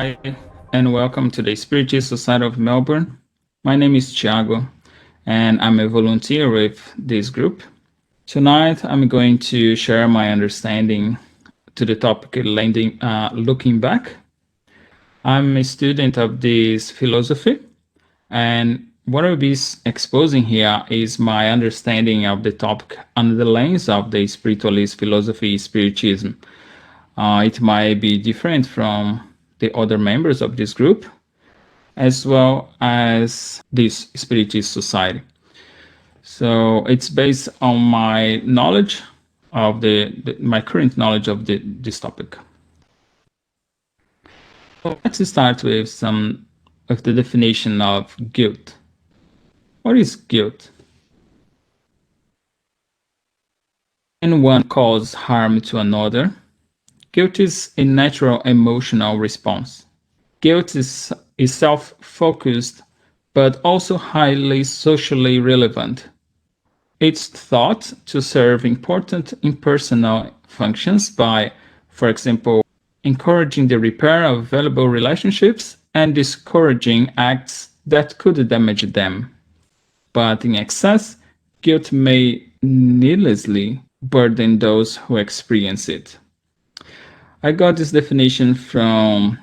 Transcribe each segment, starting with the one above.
Hi, and welcome to the Spiritist Society of Melbourne. My name is Thiago, and I'm a volunteer with this group. Tonight, I'm going to share my understanding to the topic looking back. I'm a student of this philosophy, and what I'll be exposing here is my understanding of the topic under the lens of the spiritualist philosophy, Spiritism. It might be different from the other members of this group, as well as this Spiritist society. So it's based on my knowledge of my current knowledge of this topic. So let's start with the definition of guilt. What is guilt? When one causes harm to another, guilt is a natural emotional response. Guilt is self-focused, but also highly socially relevant. It's thought to serve important impersonal functions by, for example, encouraging the repair of valuable relationships and discouraging acts that could damage them. But in excess, guilt may needlessly burden those who experience it. I got this definition from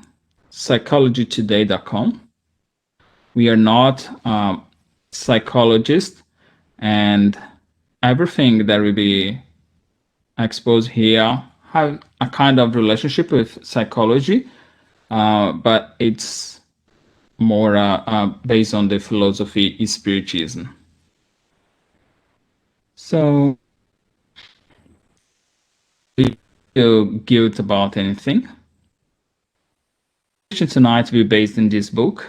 psychologytoday.com. We are not psychologists, and everything that will be exposed here have a kind of relationship with psychology, but it's more based on the philosophy spiritism. So, do you feel guilt about anything? Tonight will be based in this book,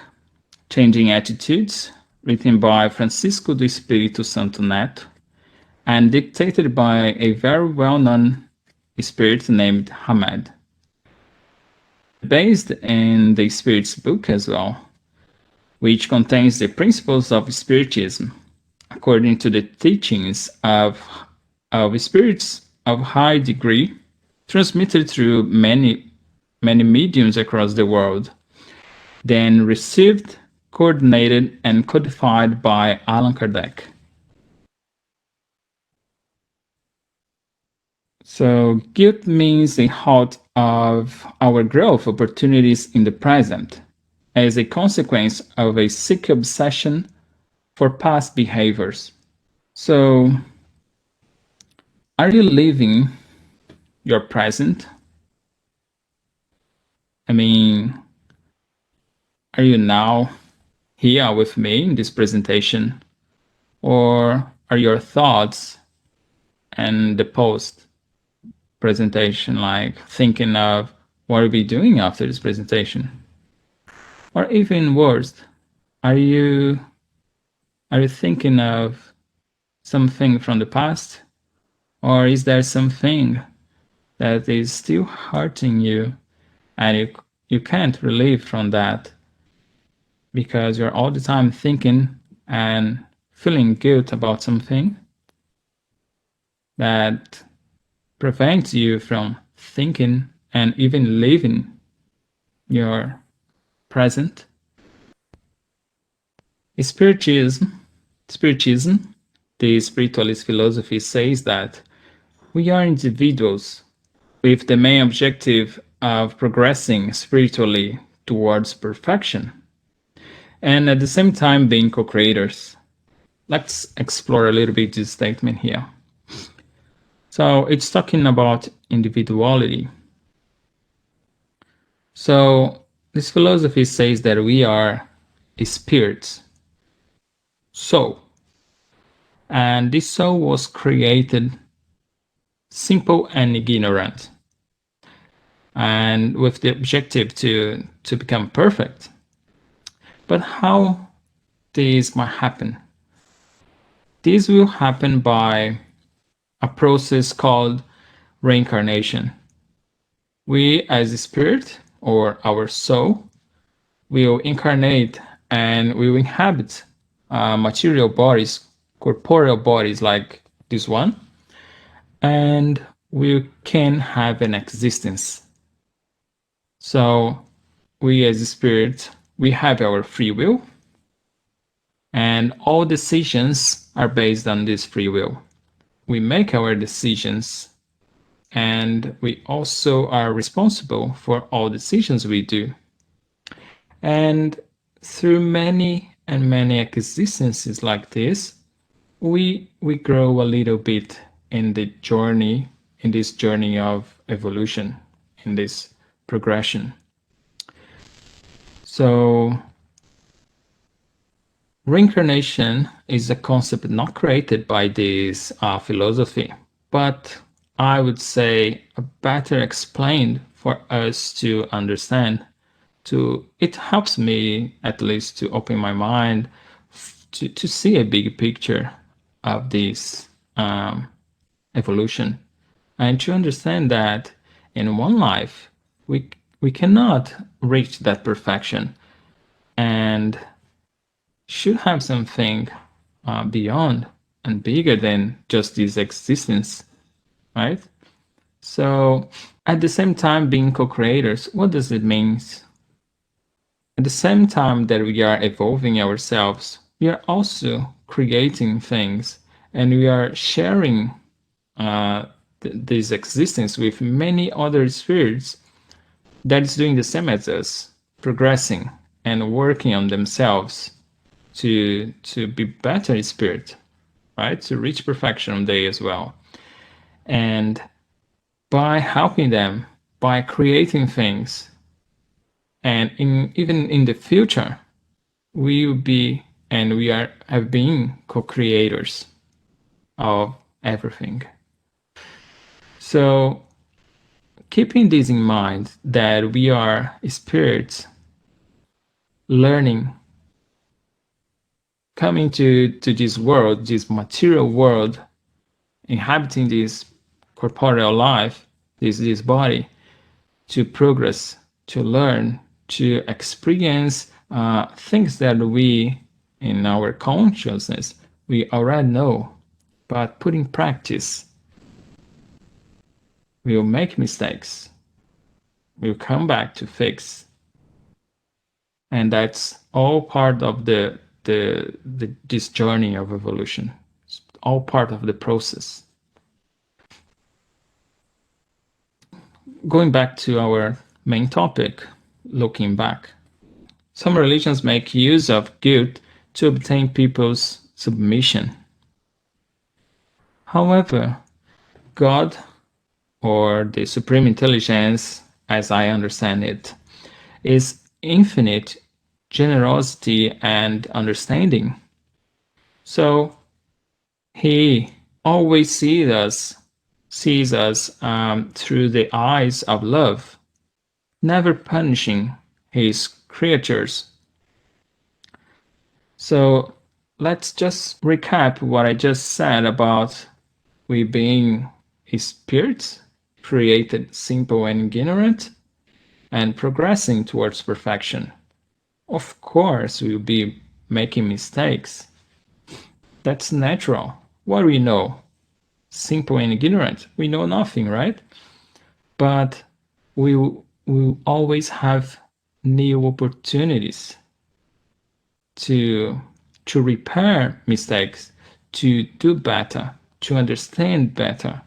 Changing Attitudes, written by Francisco do Espírito Santo Neto, and dictated by a very well-known spirit named Hamed. Based in the Spirit's book as well, which contains the principles of Spiritism, according to the teachings of spirits of high degree, transmitted through many mediums across the world, then received, coordinated, and codified by Allan Kardec. So guilt means a halt of our growth opportunities in the present as a consequence of a sick obsession for past behaviors. So, are you living your present? I mean, are you now here with me in this presentation? Or are your thoughts and the post presentation, like thinking of what are we doing after this presentation? Or even worse, are you thinking of something from the past? Or is there something that is still hurting you and you can't relieve from that because you're all the time thinking and feeling guilt about something that prevents you from thinking and even living your present? Spiritism, the spiritualist philosophy, says that we are individuals with the main objective of progressing spiritually towards perfection, and at the same time being co-creators. Let's explore a little bit this statement here. So it's talking about individuality. So this philosophy says that we are spirits, soul, and this soul was created simple and ignorant, and with the objective to become perfect. But how this might happen? This will happen by a process called reincarnation. We as a spirit, or our soul, will incarnate and will inhabit material bodies, corporeal bodies like this one, and we can have an existence. So we as a spirit, we have our free will, and all decisions are based on this free will. We make our decisions, and we also are responsible for all decisions we do. And through many and many existences like this, we grow a little bit in the journey, in this journey of evolution, in this progression. So reincarnation is a concept not created by this philosophy, but I would say better explained for us to understand. It helps me at least to open my mind to see a big picture of this evolution, and to understand that in one life we cannot reach that perfection, and should have something beyond and bigger than just this existence, right? So at the same time, being co-creators, what does it mean? At the same time that we are evolving ourselves, we are also creating things, and we are sharing this existence with many other spirits that is doing the same as us, progressing and working on themselves to be better in spirit, right? To reach perfection one day as well. And by helping them, by creating things, and even in the future, we will be and we are have been co-creators of everything. So keeping this in mind, that we are spirits learning, coming to this world, this material world, inhabiting this corporeal life, this body, to progress, to learn, to experience things that we, in our consciousness, we already know, but put in practice, we'll make mistakes. We'll come back to fix, and that's all part of this journey of evolution. It's all part of the process. Going back to our main topic, looking back, some religions make use of guilt to obtain people's submission. However, God, or the Supreme Intelligence, as I understand it, is infinite generosity and understanding. So He always sees us through the eyes of love, never punishing His creatures. So let's just recap what I just said about we being spirits, created simple and ignorant, and progressing towards perfection. Of course, we'll be making mistakes. That's natural. What do we know? Simple and ignorant. We know nothing, right? But we will always have new opportunities to repair mistakes, to do better, to understand better,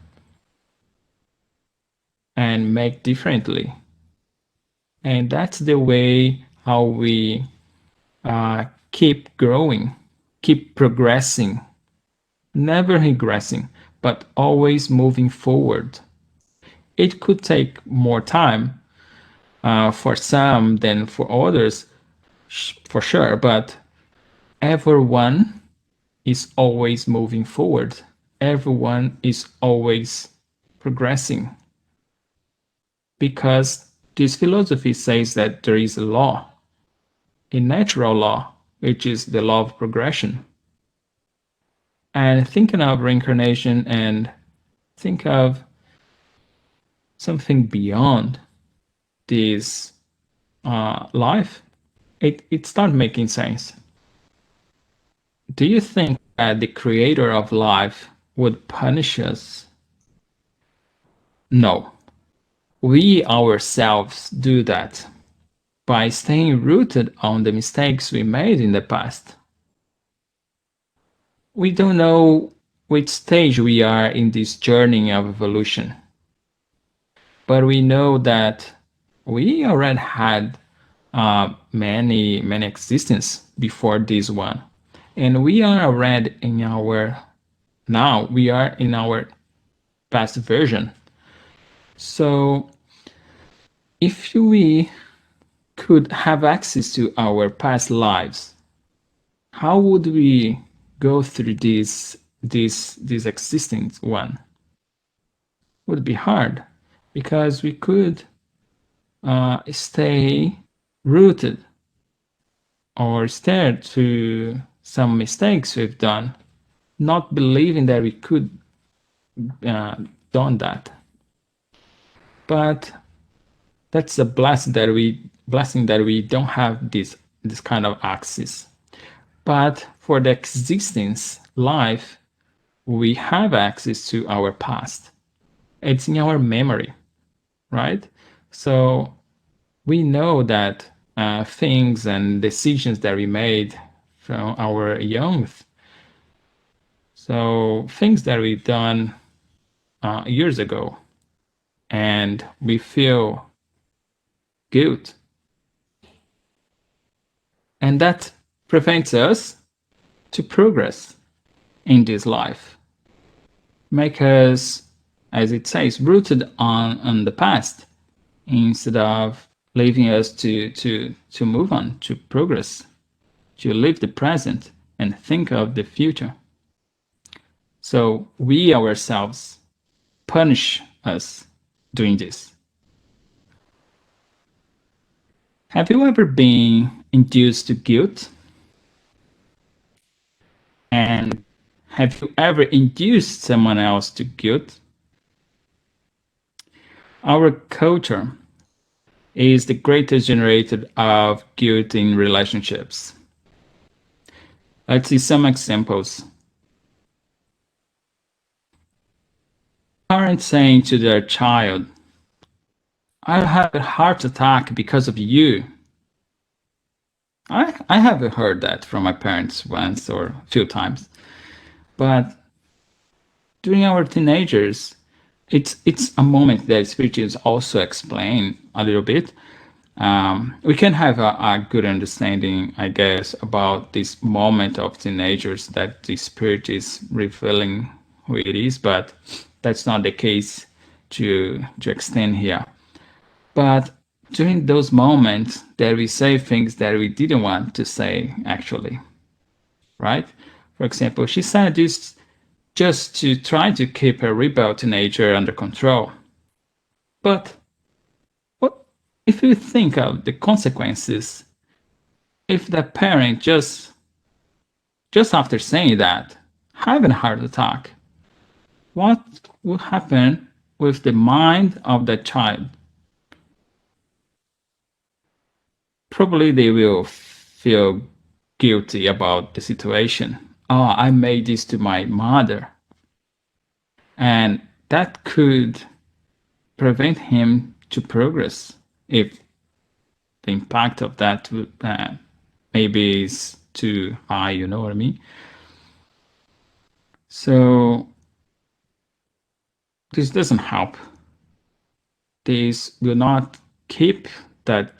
and make differently. And that's the way how we keep growing, keep progressing, never regressing, but always moving forward. It could take more time for some than for others, for sure, but everyone is always moving forward. Everyone is always progressing, because this philosophy says that there is a law, a natural law, which is the law of progression. And thinking of reincarnation and think of something beyond this life, it started making sense. Do you think that the creator of life would punish us? No. We ourselves do that. by staying rooted on the mistakes we made in the past. We don't know which stage we are in this journey of evolution, but we know that we already had many existence before this one, and we are already in our now we are in our past version. So if we could have access to our past lives, how would we go through this existing one? Would be hard because we could stay rooted or stare to some mistakes we've done, not believing that we could uh, done that. But that's a blessing that we don't have this kind of access. But for the existence life, we have access to our past. It's in our memory, right? So we know that things and decisions that we made from our youth, so things that we've done years ago, and we feel guilt, and that prevents us to progress in this life, make us, as it says, rooted on the past instead of leaving us to move on, to progress, to live the present and think of the future. So we ourselves punish us doing this. Have you ever been induced to guilt? And have you ever induced someone else to guilt? Our culture is the greatest generator of guilt in relationships. Let's see some examples. Parents saying to their child, "I had a heart attack because of you." I have heard that from my parents once or a few times. But during our teenagers, it's a moment that Spiritists also explain a little bit. We can have a good understanding, I guess, about this moment of teenagers that the Spirit is revealing who it is, but that's not the case to extend here. But during those moments that we say things that we didn't want to say, actually, right? For example, she said this just to try to keep her rebel teenager under control. But what if you think of the consequences if the parent just after saying that having a heart attack? What will happen with the mind of the child? Probably they will feel guilty about the situation. Oh, I made this to my mother. And that could prevent him to progress if the impact of that maybe is too high, you know what I mean? So this doesn't help. This will not keep that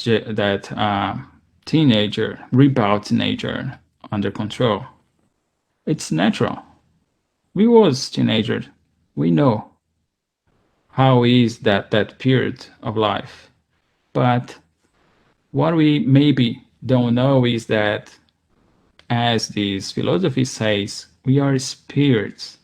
teenager, rebel teenager, under control. It's natural. We was teenagers. We know how is that period of life. But what we maybe don't know is that, as this philosophy says, we are spirits.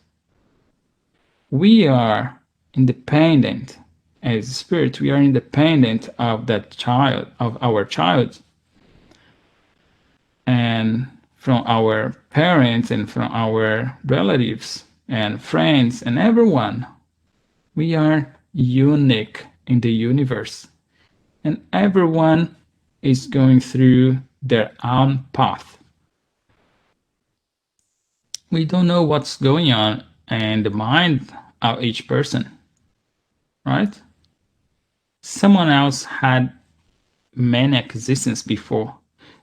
We are independent. As spirit, we are independent of that child, of our child, and from our parents and from our relatives and friends and everyone. We are unique in the universe, and everyone is going through their own path. We don't know what's going on in the mind of each person, right? Someone else had man existence before,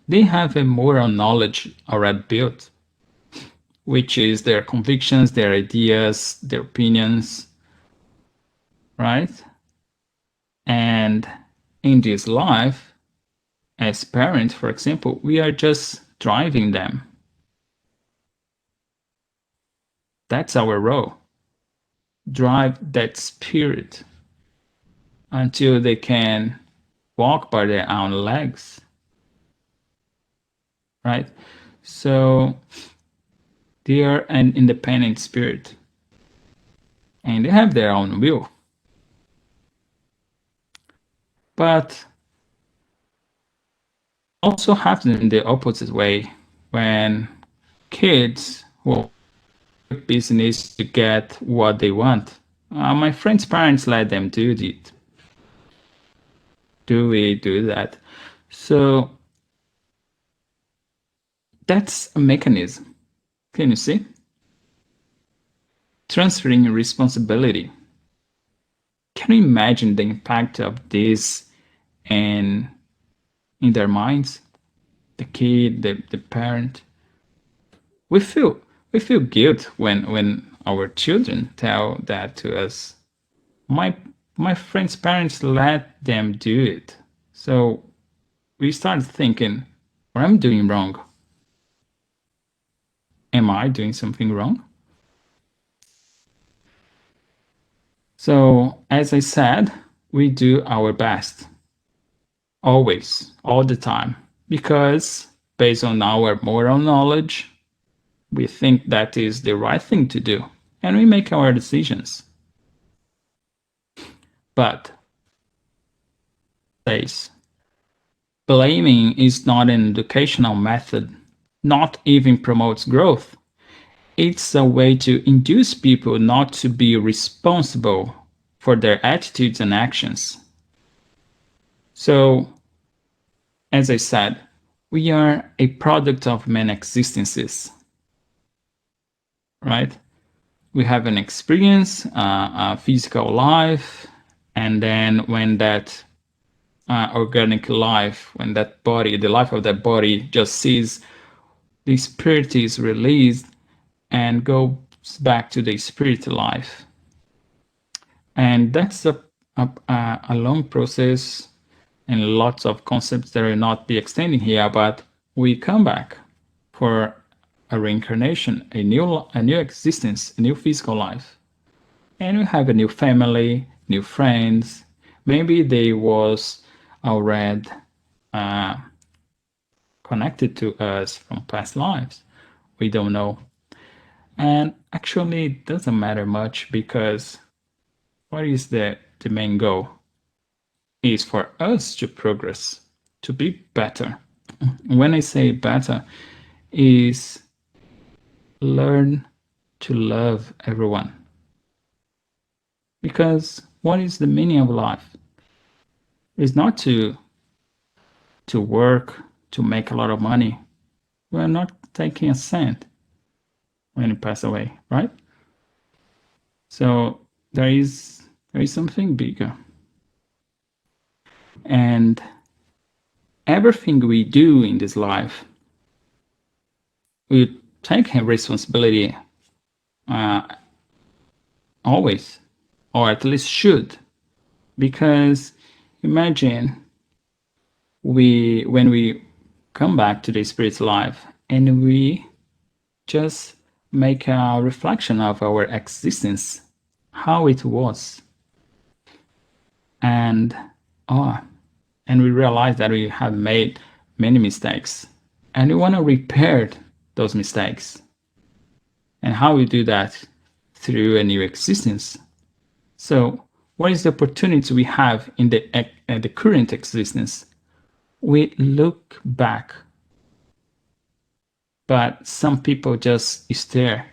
they have a moral knowledge already built, which is their convictions, their ideas, their opinions, right? And in this life, as parents, for example, we are just driving them. That's our role. Drive that spirit until they can walk by their own legs, right? So they are an independent spirit and they have their own will. But also happens in the opposite way when kids will business to get what they want. My friend's parents let them do it, do that. So that's a mechanism. Can you see? Transferring responsibility. Can you imagine the impact of this in their minds? The kid, the parent. We feel guilt when our children tell that to us. My friend's parents let them do it. So we start thinking, what am I doing wrong? Am I doing something wrong? So, as I said, we do our best, always, all the time, because based on our moral knowledge, we think that is the right thing to do, and we make our decisions. But, says, blaming is not an educational method, not even promotes growth. It's a way to induce people not to be responsible for their attitudes and actions. So, as I said, we are a product of many existences, right? We have an experience, a physical life, and then when that organic life, when that body, the life of that body just sees, the spirit is released and goes back to the spirit life. And that's a long process and lots of concepts that will not be extending here, but we come back for a reincarnation, a new existence, a new physical life. And we have a new family, new friends. Maybe they was already connected to us from past lives. We don't know. And actually, it doesn't matter much because what is the main goal? Is for us to progress, to be better. When I say better, is learn to love everyone. Because what is the meaning of life? It's not to work, to make a lot of money. We're not taking a cent when you pass away, right? So there is something bigger. And everything we do in this life, we take responsibility always, or at least should, because imagine when we come back to the spirit life and we just make a reflection of our existence, how it was, and and we realize that we have made many mistakes and we want to repair those mistakes. And how we do that? Through a new existence. So what is the opportunity we have in the current existence? We look back, but some people just stare.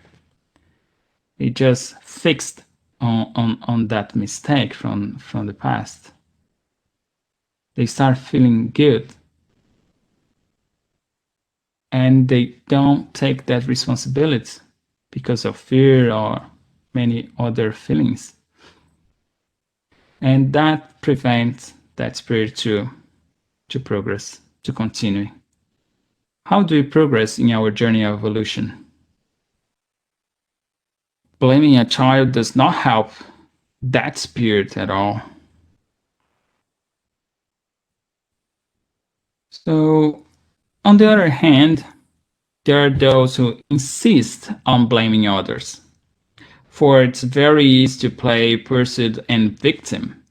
They just fixed on that mistake from the past. They start feeling good, and they don't take that responsibility because of fear or many other feelings. And that prevents that spirit to to progress, to continue. How do we progress in our journey of evolution? Blaming a child does not help that spirit at all. So, on the other hand, there are those who insist on blaming others. For it's very easy to play pursued and victim.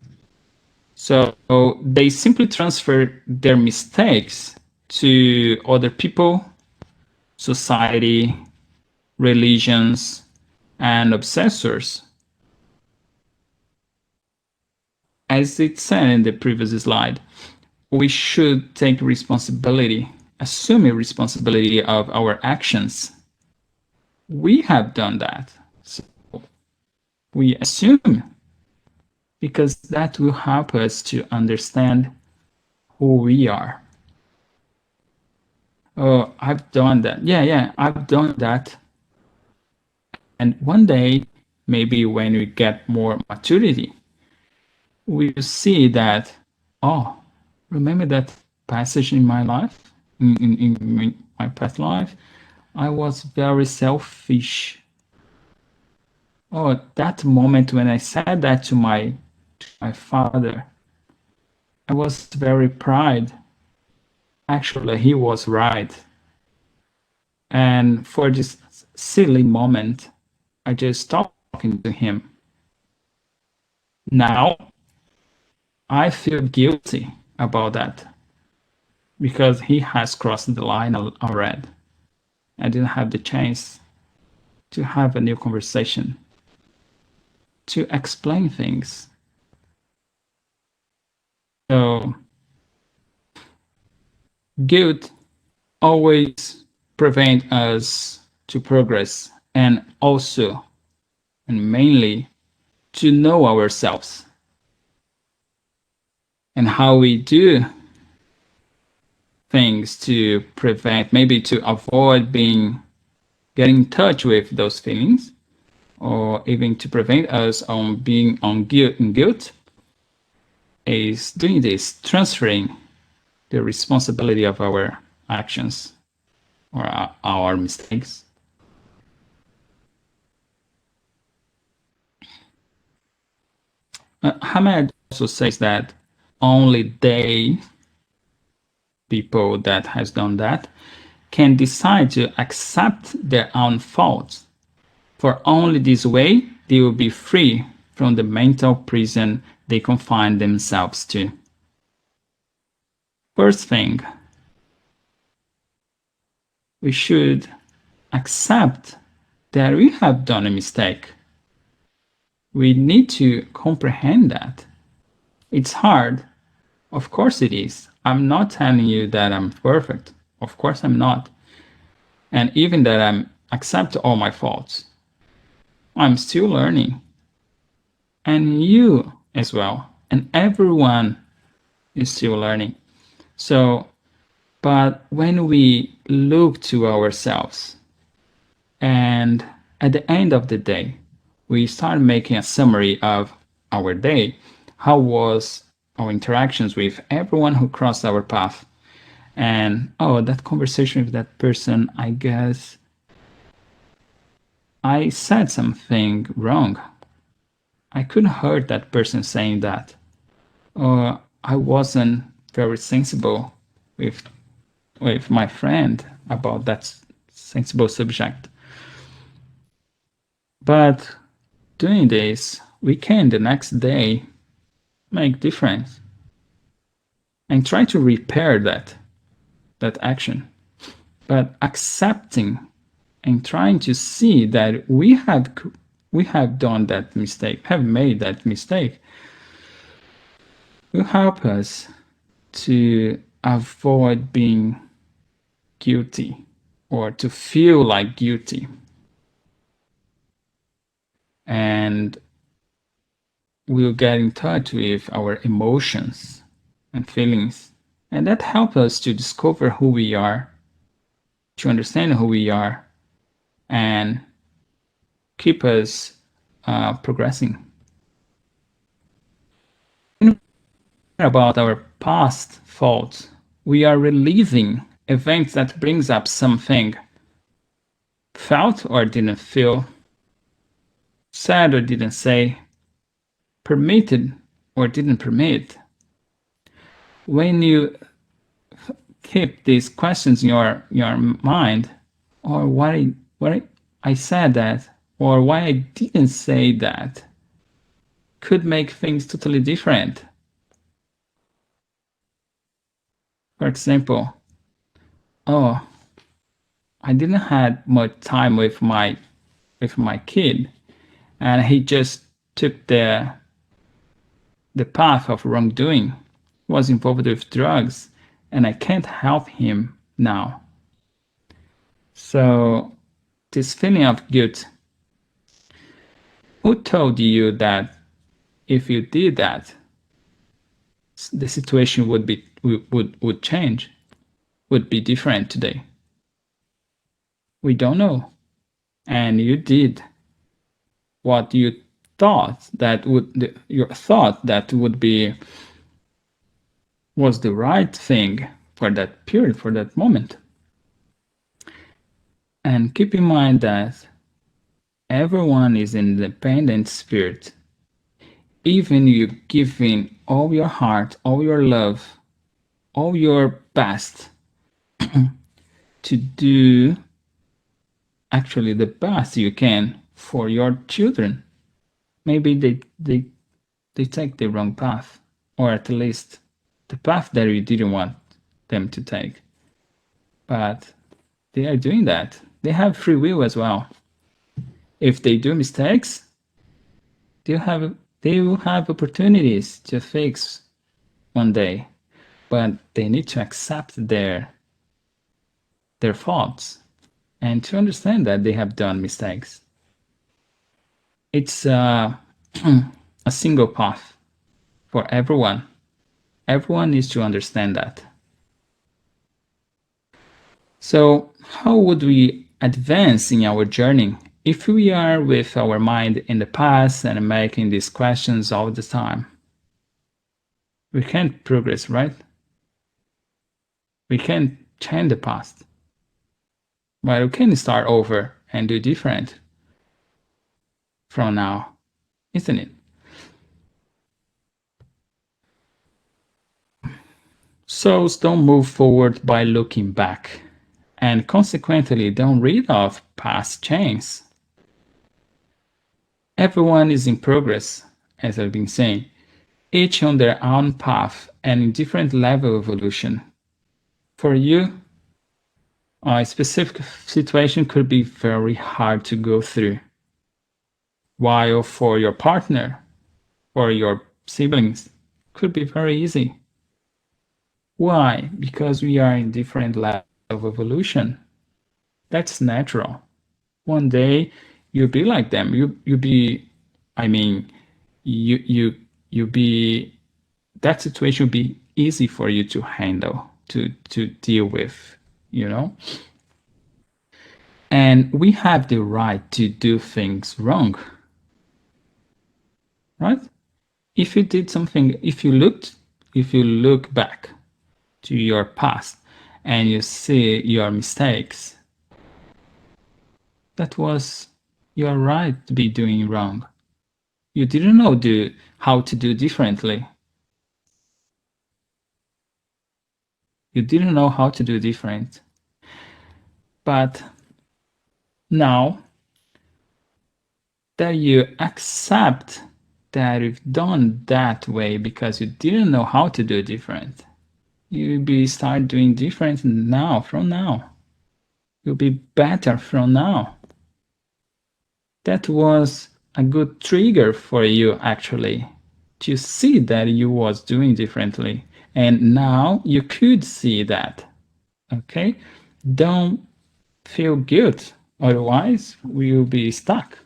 So they simply transfer their mistakes to other people, society, religions, and obsessors. As it said in the previous slide, we should take responsibility, assume responsibility of our actions. We have done that. So we assume, because that will help us to understand who we are. Oh, I've done that. Yeah, I've done that. And one day, maybe when we get more maturity, we will see that, oh, remember that passage in my life, in my past life? I was very selfish. Oh, that moment when I said that to my father, I was very proud. Actually, he was right. And for this silly moment, I just stopped talking to him. Now, I feel guilty about that because he has crossed the line already. I didn't have the chance to have a new conversation, to explain things. So, guilt always prevents us to progress and also, and mainly, to know ourselves and how we do things to prevent, maybe to avoid getting in touch with those feelings, or even to prevent us on being on guilt, is doing this, transferring the responsibility of our actions or our mistakes. Hamed also says that only people that has done that, can decide to accept their own faults. For only this way they will be free from the mental prison they confine themselves to. First thing, we should accept that we have done a mistake. We need to comprehend that. It's hard. Of course it is. I'm not telling you that I'm perfect. Of course I'm not. And even that I accept all my faults, I'm still learning. And you as well. And everyone is still learning. So, but when we look to ourselves and at the end of the day, we start making a summary of our day. How was our interactions with everyone who crossed our path? And oh, that conversation with that person, I guess I said something wrong. I couldn't hurt that person saying that. Or I wasn't very sensible with my friend about that sensible subject. But doing this, we can the next day make difference and try to repair that action. But accepting and trying to see that we have done that mistake, have made that mistake, will help us to avoid being guilty or to feel like guilty. And we'll get in touch with our emotions and feelings. And that helps us to discover who we are, to understand who we are, and keep us progressing. About our past faults, We are reliving events that brings up something felt or didn't feel, said or didn't say, permitted or didn't permit. When you keep these questions in your mind, or why I said that, or why I didn't say that, could make things totally different. For example, oh, I didn't had much time with my kid, and he just took the path of wrongdoing, was involved with drugs, and I can't help him now. So this feeling of guilt, who told you that if you did that, the situation would change, would be different today? We don't know. And you did what you thought that would your thought that would be was the right thing for that period, for that moment. And keep in mind that everyone is an independent spirit. Even you giving all your heart, all your love, all your best to do actually the best you can for your children. Maybe they take the wrong path, or at least the path that you didn't want them to take. But they are doing that. They have free will as well. If they do mistakes, they will have opportunities to fix one day, but they need to accept their faults and to understand that they have done mistakes. It's a single path for everyone. Everyone needs to understand that. So, how would we advance in our journey if we are with our mind in the past and making these questions all the time? We can't progress, right? We can't change the past. But we can start over and do different from now, isn't it? Souls don't move forward by looking back, and consequently don't read off past chains. Everyone is in progress, as I've been saying, each on their own path and in different level of evolution. For you, a specific situation could be very hard to go through, while for your partner or your siblings could be very easy. Why? Because we are in different levels of evolution. That's natural. One day you'll be like them. You be, I mean, you be, that situation will be easy for you to handle, to deal with, you know? And we have the right to do things wrong, right? If you did something, if you look back to your past and you see your mistakes, that was your right to be doing wrong. You didn't know how to do differently. You didn't know how to do different. But now that you accept that you've done that way because you didn't know how to do different, you'll be start doing different now, from now. You'll be better from now. That was a good trigger for you actually to see that you was doing differently, and now you could see that. Okay, don't feel guilt, otherwise we will be stuck.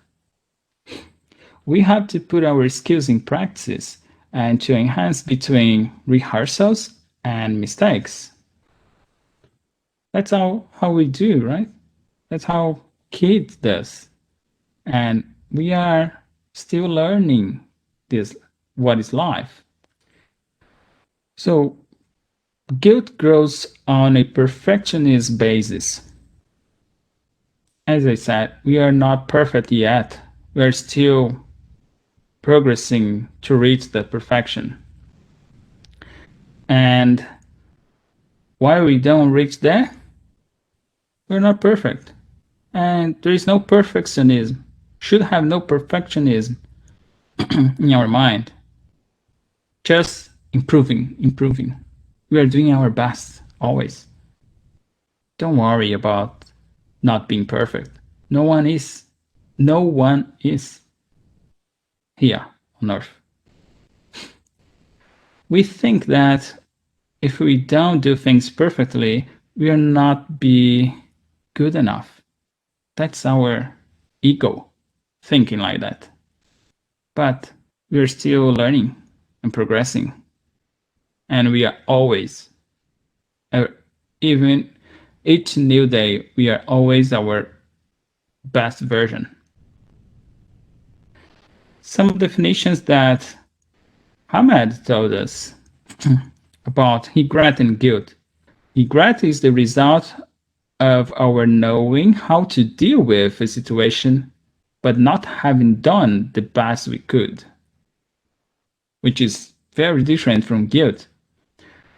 We have to put our skills in practice and to enhance between rehearsals and mistakes. That's how we do, right? That's how kids does. And we are still learning this, what is life. So Guilt grows on a perfectionist basis. As I said, we are not perfect yet. We are still progressing to reach that perfection. And why we don't reach there? We're not perfect. And there is no perfectionism. Should have no perfectionism in our mind. Just improving, improving. We are doing our best always. Don't worry about not being perfect. No one is. No one is here on earth. We think that if we don't do things perfectly, we are not be good enough. That's our ego thinking like that. But we're still learning and progressing. And we are always, even each new day, we are always our best version. Some definitions that Hamed told us about regret and guilt. Regret is the result of our knowing how to deal with a situation, but not having done the best we could, which is very different from guilt,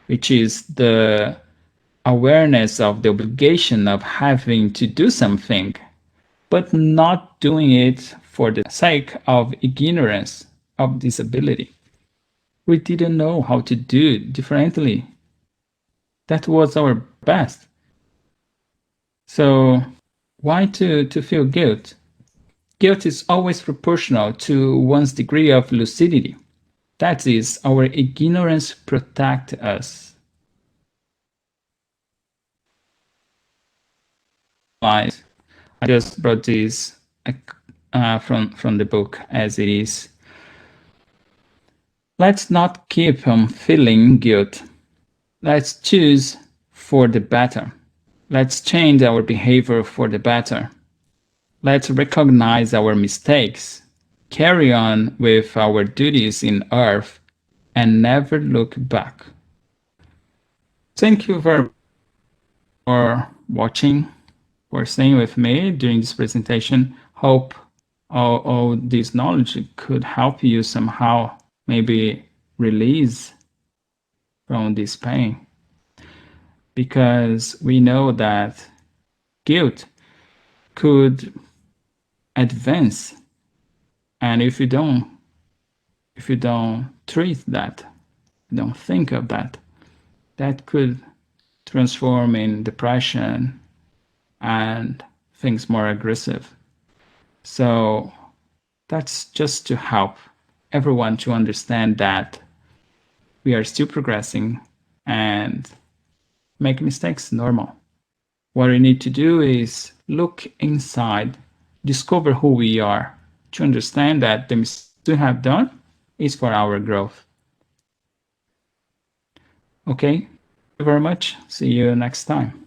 which is the awareness of the obligation of having to do something, but not doing it for the sake of ignorance of disability. We didn't know how to do it differently. That was our best. So why to feel guilt? Guilt is always proportional to one's degree of lucidity. That is, our ignorance protects us. I just brought this from the book as it is. Let's not keep on feeling guilt. Let's choose for the better. Let's change our behavior for the better. Let's recognize our mistakes, carry on with our duties in earth, and never look back. Thank you very much for watching, for staying with me during this presentation. Hope all this knowledge could help you somehow, maybe release from this pain. Because we know that guilt could advance, and if you don't treat that, don't think of that, that could transform in depression and things more aggressive. So that's just to help everyone to understand that we are still progressing and make mistakes normal. What we need to do is look inside, discover who we are, to understand that the mistakes we have done is for our growth. Okay, thank you very much. See you next time.